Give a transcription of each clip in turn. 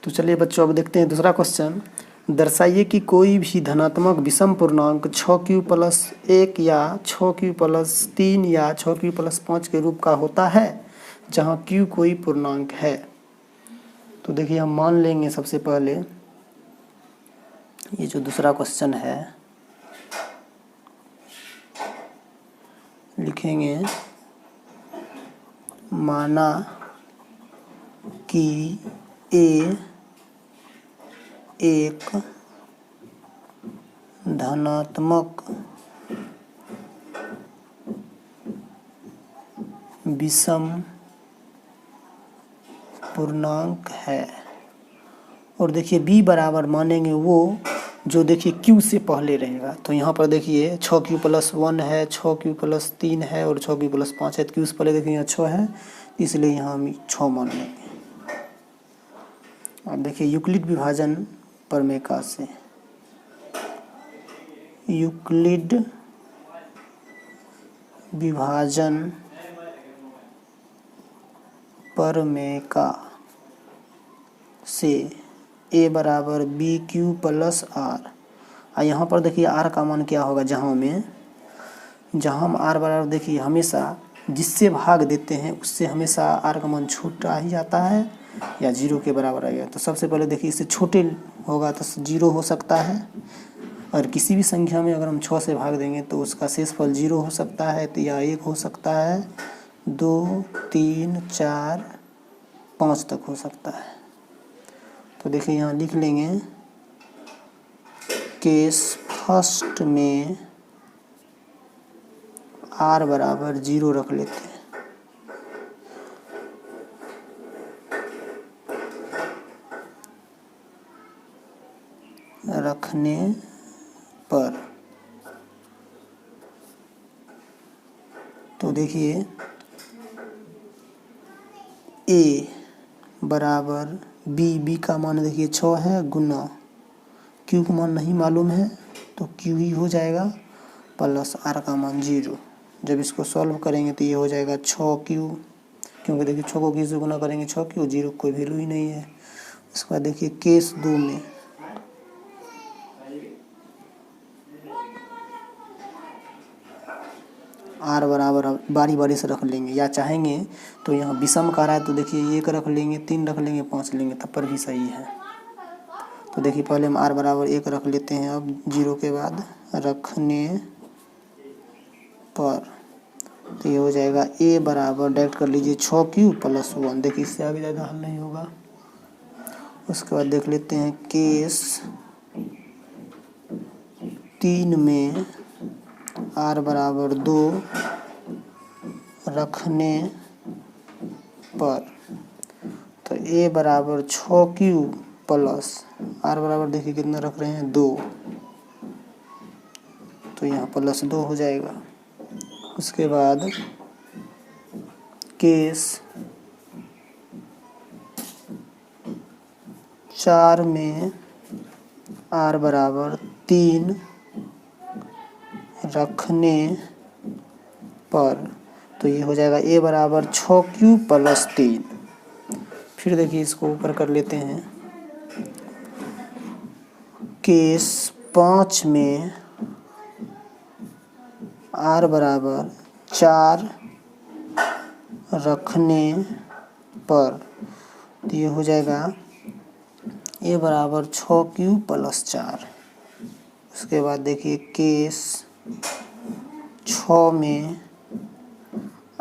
तो चलिए बच्चों अब देखते हैं दूसरा क्वेश्चन। दर्शाइए कि कोई भी धनात्मक विषम पूर्णांक 6q+1 या 6q+3 या 6q+5 के रूप का होता है जहाँ q कोई पूर्णांक है। तो देखिए हम मान लेंगे सबसे पहले ये जो दूसरा क्वेश्चन है लिखेंगे माना कि a एक धनात्मक विषम पूर्णांक है और देखिए b बराबर मानेंगे वो जो देखिए q से पहले रहेगा। तो यहाँ पर देखिए 6q+1 है, 6q+3 है और 6q+5 है। q से पहले देखिए यहाँ 6 है, इसलिए यहाँ हम 6 मान लेंगे। अब देखिए यूक्लिड विभाजन प्रमेय से यूक्लिड विभाजन प्रमेय से a बराबर bq+r। यहाँ पर देखिए r का मान क्या होगा, जहाँ हम r बराबर देखिए हमेशा जिससे भाग देते हैं उससे हमेशा r का मान छोटा ही आता है या 0 के बराबर आएगा। तो सबसे पहले देखिए इससे छोटे होगा तो 0 हो सकता है और किसी भी संख्या में अगर हम 6 से भाग देंगे तो उसका शेषफल 0 हो सकता है, तो या 1 हो सकता है, 2 3 4 5 तक हो सकता है। तो देखिए यहाँ लिख लेंगे केस फर्स्ट में r बराबर 0 रख लेते हैं। रखने पर तो देखिए a बराबर b का मान देखिए 6 है गुना q का मान नहीं मालूम है तो q ही हो जाएगा प्लस r का मान 0। जब इसको सॉल्व करेंगे तो ये हो जाएगा 6q, क्योंकि देखिए 6 को q से गुना करेंगे 6q, 0 कोई वैल्यू ही नहीं है। उसके बाद देखिए केस 2 में r बराबर बारी बारी से रख लेंगे, या चाहेंगे तो यहाँ विषम का रहा है तो देखिए 1 रख लेंगे, 3 रख लेंगे, 5 लेंगे, तब पर भी सही है। तो देखिए पहले हम r बराबर 1 रख लेते हैं। अब 0 के बाद रखने पर तो ये हो जाएगा a बराबर डायरेक्ट कर लीजिए 6q+1। देखिए इससे आगे ज़्यादा हल नहीं होगा। उसके बाद देख लेते हैं केस 3 में r बराबर 2 रखने पर तो a बराबर 6q प्लस r बराबर देखिए कितना रख रहे हैं 2, तो यहाँ +2 हो जाएगा। उसके बाद केस 4 में r बराबर 3 रखने पर तो ये हो जाएगा a बराबर 6q+3। फिर देखिए इसको ऊपर कर लेते हैं। केस 5 में r बराबर 4 रखने पर तो ये हो जाएगा a बराबर 6q+4। उसके बाद देखिए केस 6 में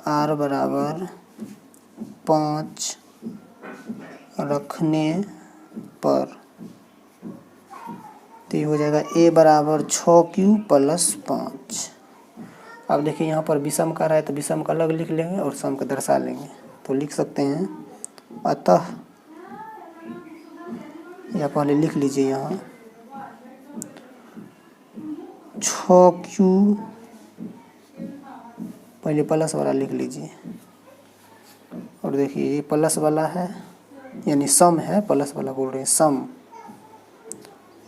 r बराबर 5 रखने पर तो ये हो जाएगा a बराबर 6q+5। अब देखिए यहाँ पर विषम का रहा है तो विषम का अलग लिख लेंगे और सम का दर्शा लेंगे। तो लिख सकते हैं अतः, या पहले लिख लीजिए यहाँ 6q, पहले प्लस वाला लिख लीजिए और देखिए ये प्लस वाला है यानी सम है, प्लस वाला बोल रहे हैं सम,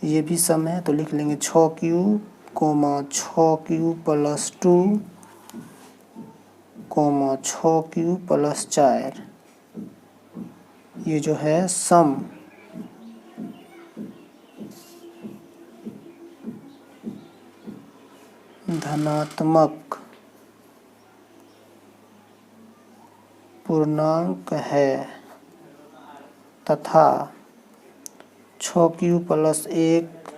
ये भी सम है तो लिख लेंगे 6q, 6q+2, 6q+4, ये जो है सम धनात्मक पूर्णांक है तथा 6q + 1,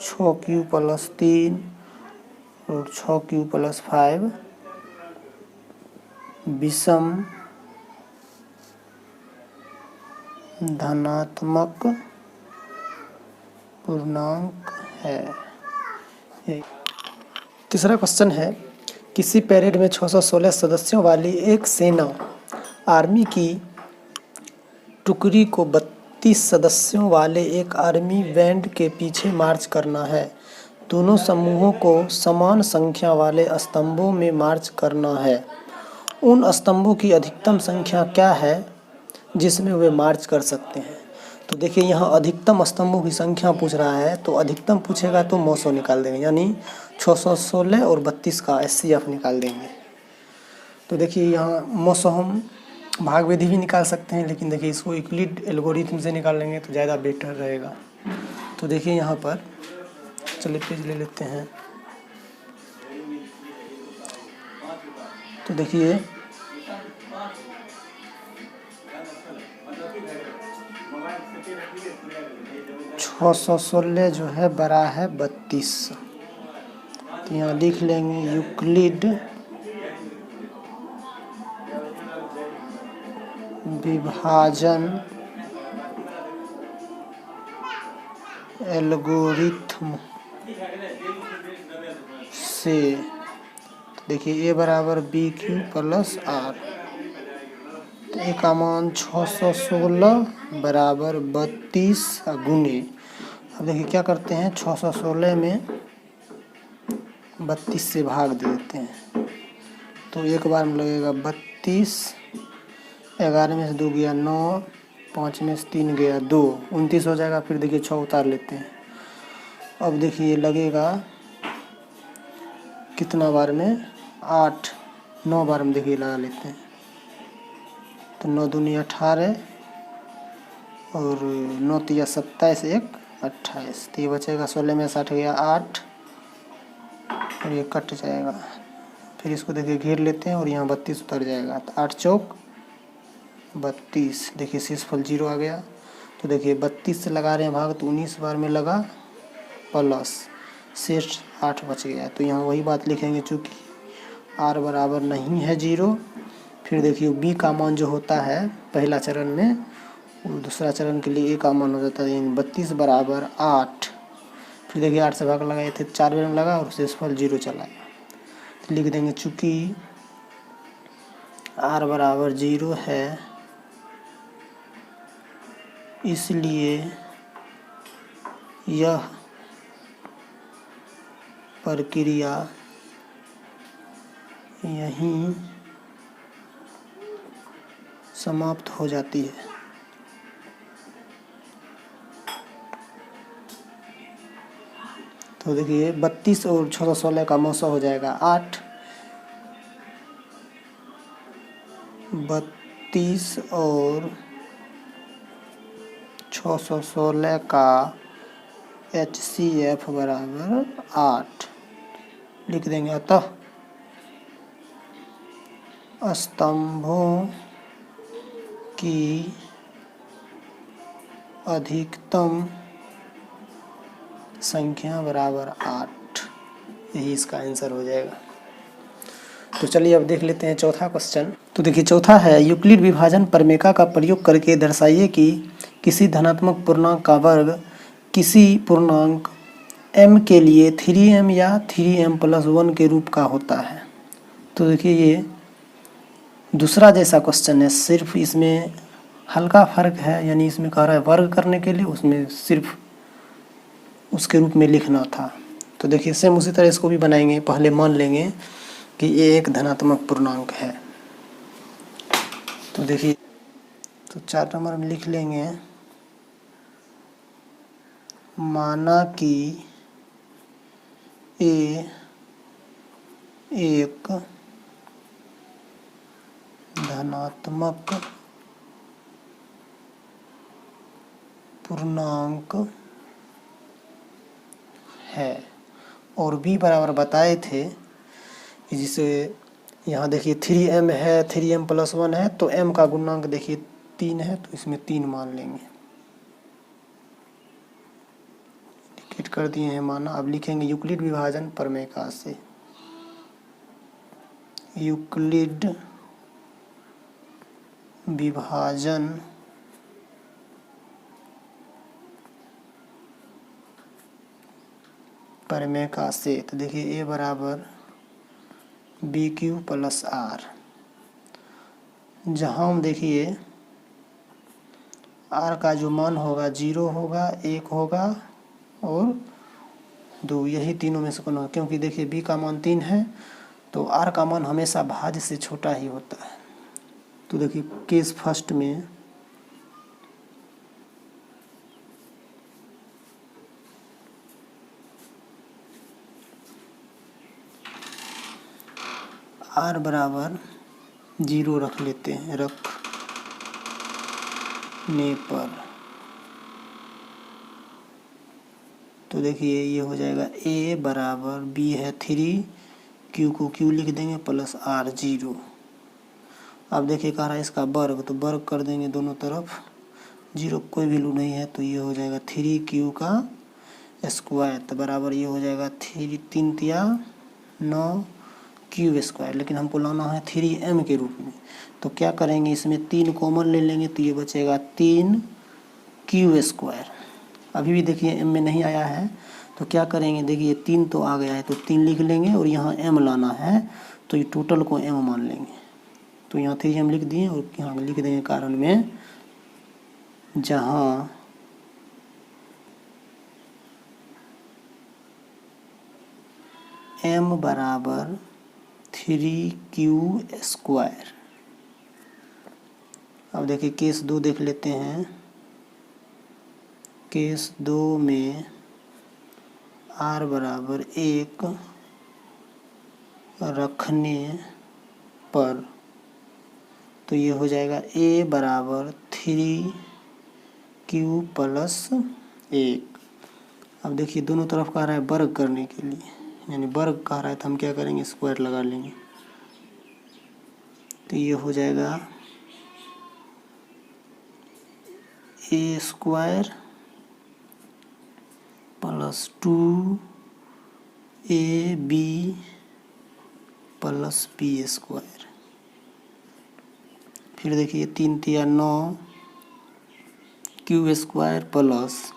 6q + 3 और 6q + 5 विषम धनात्मक पूर्णांक है। तीसरा क्वेश्चन है, किसी परेड में 616 सदस्यों वाली एक सेना आर्मी की टुकड़ी को 32 सदस्यों वाले एक आर्मी बैंड के पीछे मार्च करना है। दोनों समूहों को समान संख्या वाले स्तंभों में मार्च करना है। उन स्तंभों की अधिकतम संख्या क्या है जिसमें वे मार्च कर सकते हैं। तो देखिए यहाँ अधिकतम स्तंभों की संख्या पूछ रहा है, तो अधिकतम पूछेगा तो 900 निकाल देंगे, यानी 616 और 32 का HCF निकाल देंगे। तो देखिए यहाँ 900 हम भाग विधि भी निकाल सकते हैं, लेकिन देखिए इसको यूक्लिड एल्गोरिथम से निकाल लेंगे तो ज़्यादा बेटर रहेगा। तो देखिए यहाँ पर चलिए पेज ले लेते हैं। तो देखिए 616 जो है बड़ा है 32, तो यहाँ लिख लेंगे यूक्लिड विभाजन एल्गोरिथम से। देखिए A = BQ + R, तो A का मान 616 = 32 गुने। अब देखिए क्या करते हैं, 616 में 32 से भाग दे देते हैं, तो एक बार में लगेगा 32, 11 में से 2 गया 9, 5 में से 3 गया 2, 29 हो जाएगा। फिर देखिए 6 उतार लेते हैं। अब देखिए लगेगा कितना बार में, 8, 9 बार में देखिए लगा लेते हैं, तो 9 दूनी 18 और 9 तिया 27, 1 28, तो ये बचेगा 16 में 60 गया 8 और ये कट जाएगा। फिर इसको देखिए घेर लेते हैं और यहाँ 32 उतर जाएगा, तो 8 चौक 32, देखिए शेषफल 0 आ गया। तो देखिए 32 से लगा रहे हैं भाग, तो 19 बार में लगा प्लस शेष 8 बच गया। तो यहाँ वही बात लिखेंगे, चूँकि R बराबर नहीं है 0। फिर देखिए B का मान जो होता है पहला चरण में, वो दूसरा चरण के लिए A का मान हो जाता है 32 = 8। फिर देखिए 8 से भाग लगाए थे, 4 बार में लगा और शेषफल 0 चला गया। तो लिख देंगे चूँकि R बराबर 0 है, इसलिए यह प्रक्रिया यहीं समाप्त हो जाती है। तो देखिए 32 और 616 का 900 हो जाएगा 8, 32 और 616 का HCF = 8 लिख देंगे। अतः स्तंभों की अधिकतम संख्या = 8, यही इसका आंसर हो जाएगा। तो चलिए अब देख लेते हैं चौथा क्वेश्चन। तो देखिए चौथा है, यूक्लिड विभाजन प्रमेय का प्रयोग करके दर्शाइए कि किसी धनात्मक पूर्णांक का वर्ग किसी पूर्णांक m के लिए 3m या 3m + 1 के रूप का होता है। तो देखिए ये दूसरा जैसा क्वेश्चन है, सिर्फ इसमें हल्का फर्क है, यानी इसमें कह रहा है वर्ग करने के लिए, उसमें सिर्फ उसके रूप में लिखना था। तो देखिए सेम उसी तरह इसको भी बनाएंगे। पहले मान लेंगे कि ये एक धनात्मक पूर्णांक है। तो देखिए तो 4 नंबर में लिख लेंगे, माना कि ए एक धनात्मक पूर्णांक है और बी बराबर बताए थे कि जिसे यहाँ देखिए 3m है, 3m + 1 है, तो m का गुणांक देखिए 3 है, तो इसमें 3 मान लेंगे। इंडिकेट कर दिए हैं माना। अब लिखेंगे यूक्लिड विभाजन प्रमेय का से। यूक्लिड विभाजन प्रमेय का से। तो देखिए a बराबर BQ + R, जहाँ हम देखिए R का जो मान होगा 0 होगा, 1 होगा और 2, यही तीनों में से कोई, क्योंकि देखिए B का मान 3 है तो R का मान हमेशा भाज्य से छोटा ही होता है। तो देखिए केस फर्स्ट में R बराबर 0 रख लेते हैं, रखने पर तो देखिए ये हो जाएगा A बराबर B है 3, Q को Q लिख देंगे + R 0। अब देखिए कह रहा है इसका वर्ग, तो वर्ग कर देंगे दोनों तरफ, 0 कोई वैल्यू नहीं है तो ये हो जाएगा 3Q का स्क्वायर, तो बराबर ये हो जाएगा 3 3 तिया 9 Q स्क्वायर। लेकिन हमको लाना है 3m के रूप में, तो क्या करेंगे इसमें 3 कॉमन ले लेंगे तो ये बचेगा 3Q स्क्वायर। अभी भी देखिए m में नहीं आया है तो क्या करेंगे, देखिए 3 तो आ गया है तो 3 लिख लेंगे और यहाँ m लाना है तो ये टोटल को m मान लेंगे। तो यहाँ 3m लिख दिए और यहाँ लिख देंगे कारण में, जहाँ m बराबर 3Q स्क्वायर। अब देखिए केस 2 देख लेते हैं। केस 2 में R बराबर 1 रखने पर तो ये हो जाएगा A बराबर 3Q + 1। अब देखिए दोनों तरफ कह रहा है वर्ग करने के लिए, यानी वर्ग कह रहा है तो हम क्या करेंगे, स्क्वायर लगा लेंगे। तो ये हो जाएगा A square + 2AB + B square. फिर देखिए 3 तिया 9 Q स्क्वायर +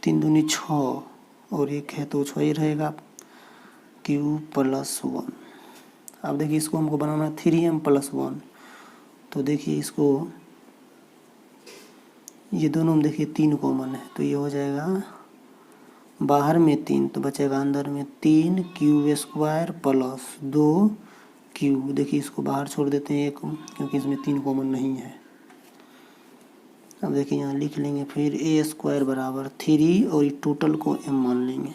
3 दूनी 6 और 1 है तो 6 ही रहेगा Q + 1। अब देखिए इसको हमको बनाना है 3m + 1, तो देखिए इसको ये दोनों में देखिए 3 कॉमन है तो ये हो जाएगा बाहर में 3 तो बचेगा अंदर में 3Q स्क्वायर + 2Q। देखिए इसको बाहर छोड़ देते हैं 1, क्योंकि इसमें 3 कॉमन नहीं है। अब देखिए यहाँ लिख लेंगे फिर A स्क्वायर बराबर 3 और ये टोटल को m मान लेंगे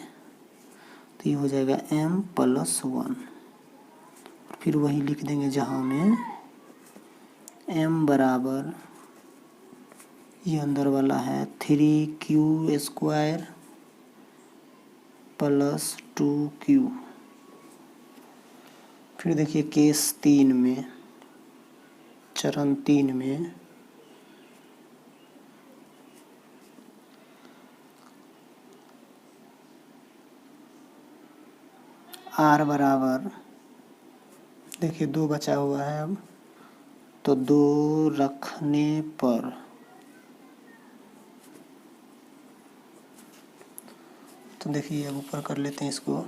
तो ये हो जाएगा m + 1। फिर वही लिख देंगे जहाँ में m बराबर ये अंदर वाला है 3Q स्क्वायर + 2Q। फिर देखिए केस 3 में, चरण 3 में R बराबर देखिए 2 बचा हुआ है अब, तो 2 रखने पर तो देखिए अब ऊपर कर लेते हैं इसको।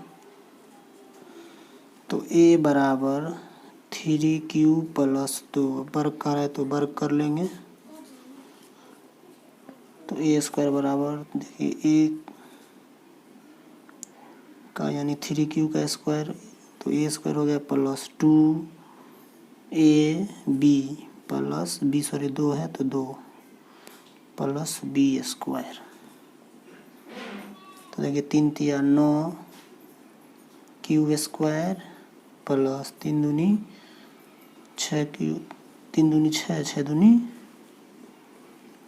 तो A बराबर 3Q + 2, वर्ग कर रहा है तो वर्ग कर लेंगे। तो A स्क्वायर बराबर देखिए A का यानी 3Q का स्क्वायर, तो A स्क्वायर हो गया + 2AB + B, सॉरी 2 है तो 2 + B स्क्वायर। तो देखिए 3 तिया 9 Q स्क्वायर + 3 दूनी 6Q, 3 दूनी 6, 6 दूनी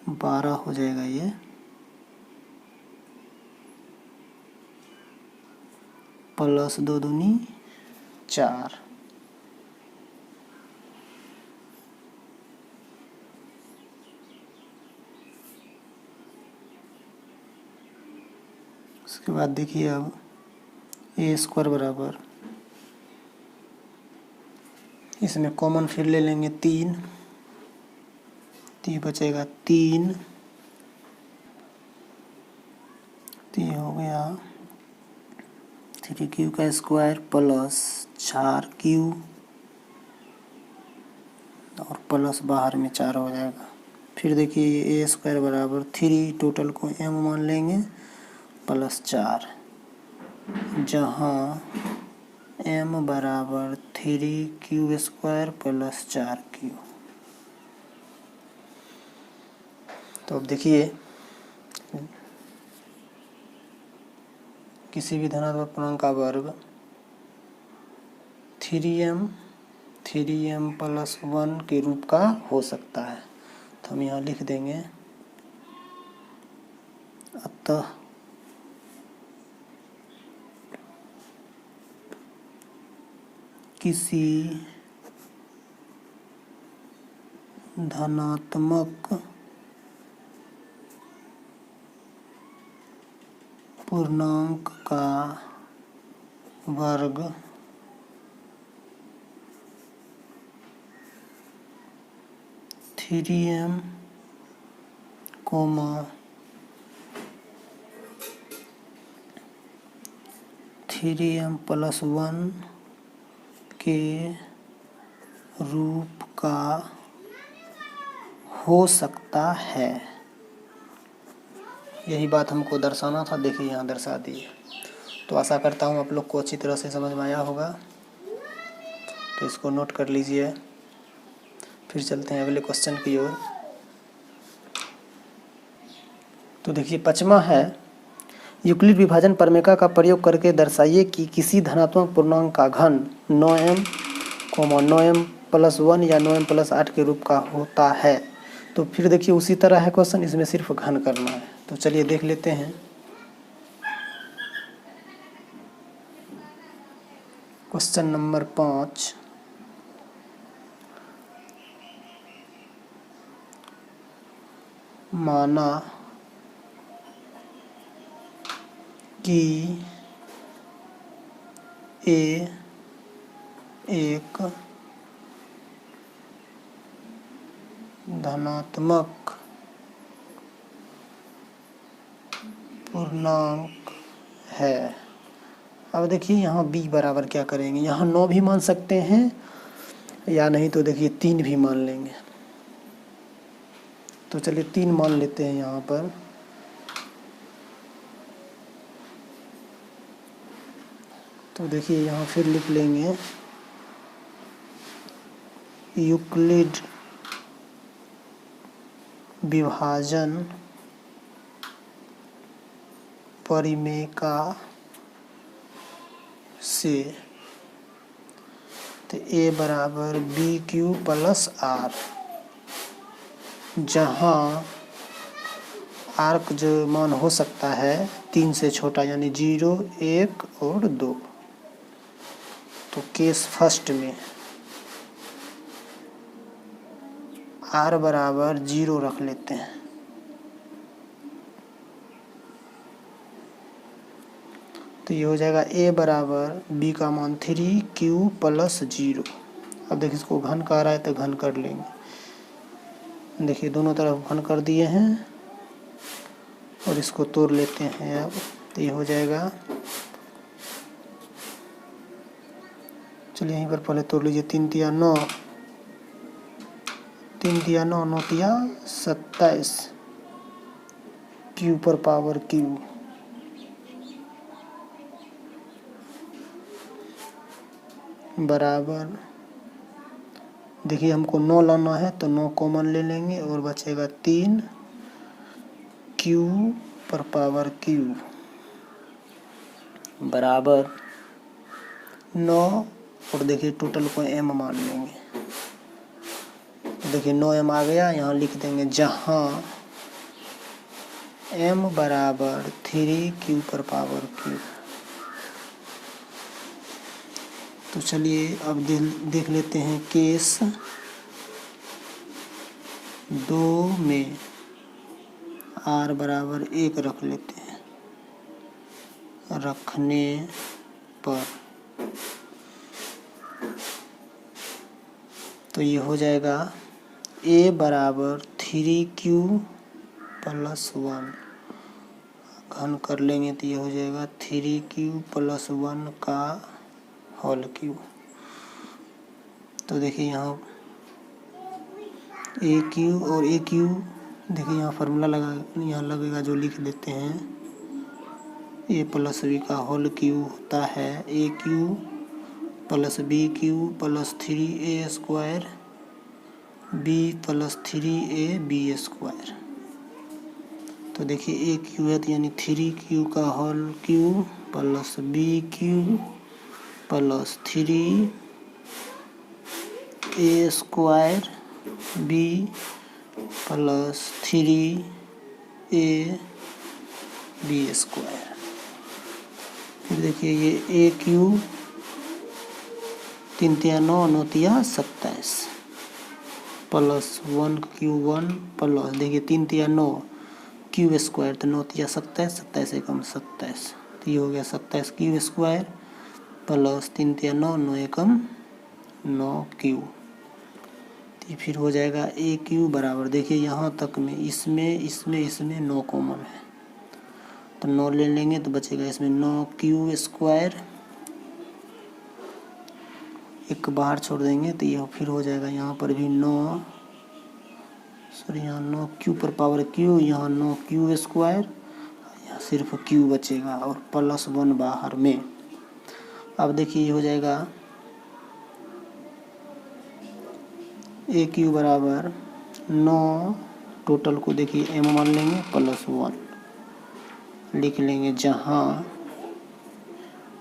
12 हो जाएगा ये। प्लस 2 दूनी 4। उसके बाद देखिए अब ए स्क्वायर बराबर, इसमें कॉमन फिर ले लेंगे 3, तो ये बचेगा 3, तो ये हो गया 3 क्यू का स्क्वायर प्लस 4 क्यू और प्लस बाहर में 4 हो जाएगा। फिर देखिए ए स्क्वायर बराबर 3, टोटल को m मान लेंगे प्लस 4, जहाँ m बराबर 3 क्यू स्क्वायर प्लस 4 क्यू। तो अब देखिए किसी भी धनात्मक पूर्णांक का वर्ग 3m प्लस 1 के रूप का हो सकता है। तो हम यहाँ लिख देंगे, अतः किसी धनात्मक पूर्णांक का वर्ग 3m, 3m प्लस 1 के रूप का हो सकता है। यही बात हमको दर्शाना था, देखिए यहाँ दर्शा दी। तो आशा करता हूँ आप लोग को अच्छी तरह से समझ में आया होगा, तो इसको नोट कर लीजिए। फिर चलते हैं अगले क्वेश्चन की ओर। तो देखिए 5वां है, यूक्लिड विभाजन प्रमेय का प्रयोग करके दर्शाइए कि किसी धनात्मक पूर्णांक का घन 9m, 9m प्लस 1 या 9m प्लस 8 के रूप का होता है। तो फिर देखिए उसी तरह है क्वेश्चन, इसमें सिर्फ घन करना है। तो चलिए देख लेते हैं। क्वेश्चन नंबर 5, माना कि ए एक धनात्मक पूर्णांक है। अब देखिए यहाँ b बराबर क्या करेंगे, यहाँ 9 भी मान सकते हैं या नहीं तो देखिए 3 भी मान लेंगे। तो चलिए 3 मान लेते हैं यहाँ पर। तो देखिए यहाँ फिर लिख लेंगे यूक्लिड विभाजन परिमेय से, तो a बराबर BQ प्लस R, जहाँ R का जो मान हो सकता है 3 से छोटा, यानी 0, 1 और 2। तो केस फर्स्ट में R बराबर 0 रख लेते हैं। तो ये हो जाएगा a बराबर b का मान 3q प्लस 0। अब देखिए इसको घन कह रहा है तो घन कर लेंगे। देखिए दोनों तरफ घन कर दिए हैं और इसको तोड़ लेते हैं। अब तो ये हो जाएगा, चलिए यहीं पर पहले तोड़ लीजिए। 3 तिया 9, 3 तिया 9, 9 तिया 27, q पर पावर q बराबर, देखिए हमको 9 लाना है तो 9 कॉमन ले लेंगे और बचेगा 3 q पर पावर q बराबर 9, और देखिए टोटल को m मान लेंगे। देखिए 9m आ गया, यहाँ लिख देंगे जहाँ m बराबर 3q पर पावर q। तो चलिए अब देख लेते हैं केस 2 में r बराबर 1 रख लेते हैं। रखने पर तो ये हो जाएगा a बराबर 3q प्लस 1 घन कर लेंगे तो ये हो जाएगा 3q प्लस 1 का होल क्यूब। तो देखिए यहाँ ए क्यू और ए क्यू, देखिए यहाँ फार्मूला यहाँ लगेगा जो लिख देते हैं। ए प्लस बी का होल क्यूब होता है A cube plus B cube plus 3a square B plus 3a B square. तो देखिए ए क्यू है तो यानी 3q का whole cube plus B cube plus 3a square B plus 3a B square. फिर देखिए ये ए क्यू 3 तिया 9 9 तिया 27 प्लस 1 क्यू 1 प्लस देखिए 3 तिया 9 क्यू स्क्वायर तो 9 तिया 27 27 एकम 27 तो ये हो गया 27 क्यू स्क्वायर प्लस 3 तिया 9 9 एकम 9 क्यू। तो फिर हो जाएगा ए क्यू बराबर देखिए यहाँ तक में इसमें 9 कॉमन है तो 9 ले लेंगे तो बचेगा इसमें 9 क्यू स्क्वायर, एक बाहर छोड़ देंगे तो यह फिर हो जाएगा यहाँ पर भी 9 यहाँ 9 क्यू पर पावर क्यू, यहाँ 9 क्यू स्क्वायर, यहाँ सिर्फ क्यू बचेगा और प्लस 1 बाहर में। अब देखिए ये हो जाएगा ए क्यू बराबर 9 टोटल को देखिए एम मान लेंगे प्लस 1 लिख लेंगे, जहाँ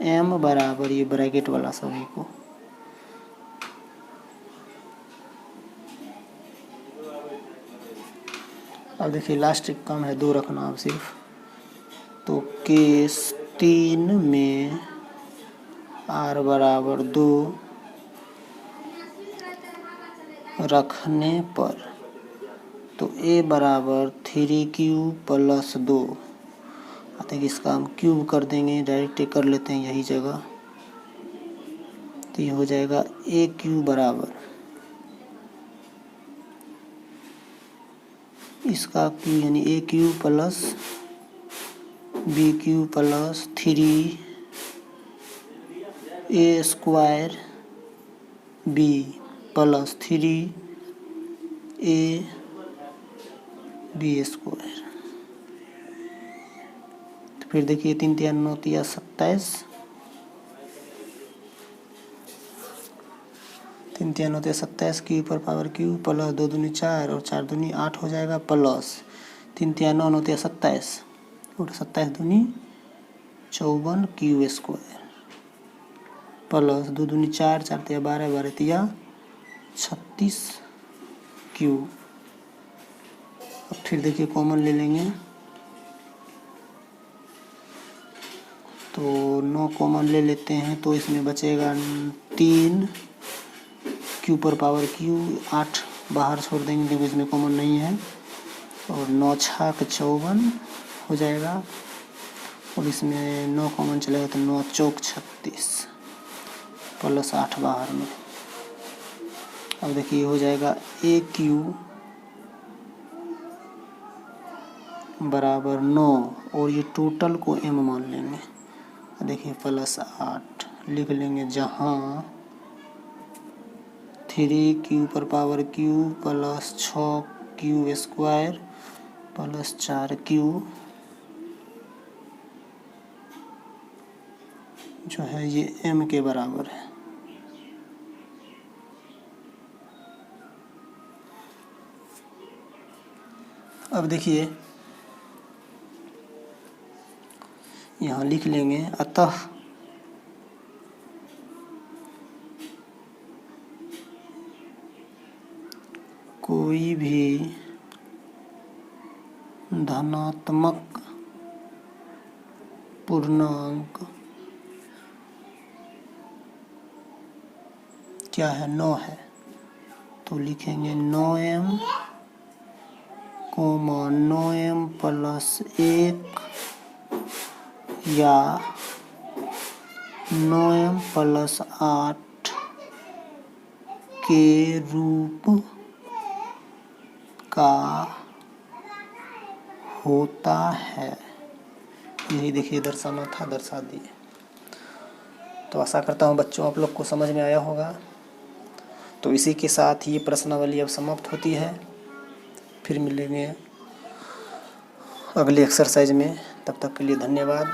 एम बराबर ये ब्रैकेट वाला सभी को अब देखिए लास्ट काम है 2 रखना अब सिर्फ। तो केस 3 में r बराबर 2 रखने पर तो a बराबर 3q प्लस 2 देखिए इसका हम क्यूब कर देंगे, डायरेक्ट कर लेते हैं यही जगह। तो ये हो जाएगा ए क्यू बराबर इसका क्यू यानी A cube plus B cube plus 3a square B plus 3a B square. तो फिर देखिए 3 तिया 9 तिया 27 3 तिया 9 तिया 27 क्यू पर पावर क्यू प्लस 2 दूनी 4 और 4 दूनी 8 हो जाएगा प्लस 3 तिया 9 9 तिया 27 और 27 दूनी 54 क्यू स्क्वायर प्लस 2 दूनी 4 4 तिया 12 12 तिया 36 क्यू। अब फिर देखिए कॉमन ले लेंगे तो 9 कॉमन ले लेते हैं तो इसमें बचेगा 3 क्यू पर पावर क्यू, 8 बाहर छोड़ देंगे क्योंकि इसमें कॉमन नहीं है और 9 छाक 54 हो जाएगा और इसमें 9 कॉमन चलेगा तो 9 चौक 36 प्लस 8 बाहर में। अब देखिए हो जाएगा ए क्यू बराबर 9 और ये टोटल को एम मान लेंगे, देखिए प्लस 8 लिख लेंगे, जहाँ 3q पर power Q plus 6q square plus 4q जो है ये m के बराबर है। अब देखिए यहाँ लिख लेंगे, अतः कोई भी धनात्मक पूर्णांक क्या है 9 है, तो लिखेंगे 9m 9m प्लस 1 या 9m प्लस 8 के रूप का होता है। यही देखिए दर्शाना था, दर्शा दिए। तो आशा करता हूँ बच्चों आप लोग को समझ में आया होगा। तो इसी के साथ ये प्रश्नावली अब समाप्त होती है। फिर मिलेंगे अगले एक्सरसाइज में, तब तक के लिए धन्यवाद।